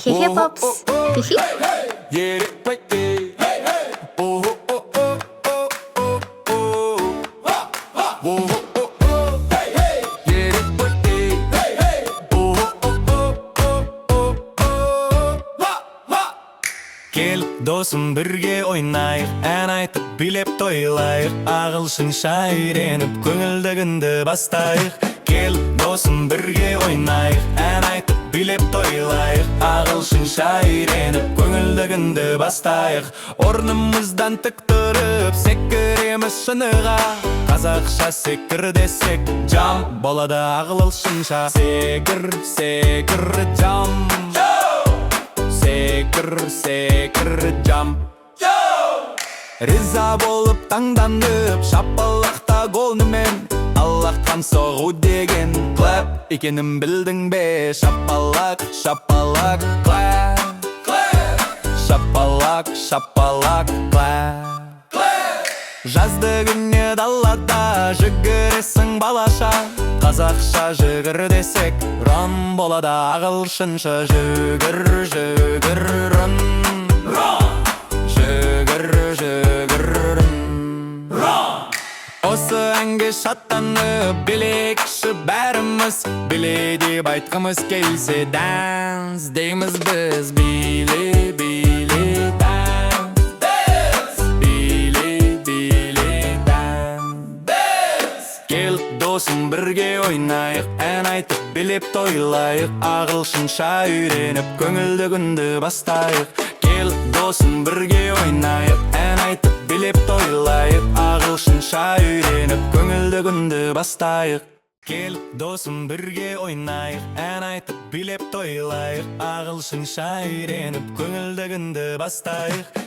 Хе-хе, папс. Хи-хи. Кел, досым, бірге ойнайық, ән айтып билеп тойлайық, ағылшынша үйреніп көңілдігінді бастайық. Кел, досым, бірге ойнайық, ән айтып билеп тойлайық, ағылшынша үйреніп көңілдігінді бастайық. Орнымыздан тік тұрып секіреміз шыныға, қазақша секір десек жам болады ағылшынша. Секір, секір, жам. Секір, секір, жам. Риза болып таңданып, шапалақта голнымен, Аллахтан соғу деген клэп екенін білдің бе? Шапалақ, шапалақ, клэп. Шапалақ, шапалақ, клэп. Жазды күнне далада жүгіресің балаша, қазақша жүгір десек ран болады ағылшынша. Жүгір, жүгір, ран. Жүгір, жүгір, ран. Осы әнге шаттанып билейікші бәріміз, биле деп айтқымыз келсе дәнс дейміз біз. Биле, биле, дәнс. Биле, биле, дәнс. Кел, досым, бірге ойнайық, ән айтып билеп тойлайық, ағылшынша үйреніп көңілді күнді бастайық. Кел, досым, бірге ойнайық, ән айтып билеп тойлайық, ағылшынша үйреніп көңілді күнді бастайық. Кел, досым, бірге ойнайық, ән айтып билеп тойлайық, ағылшынша үйреніп көңілді күнді бастайық.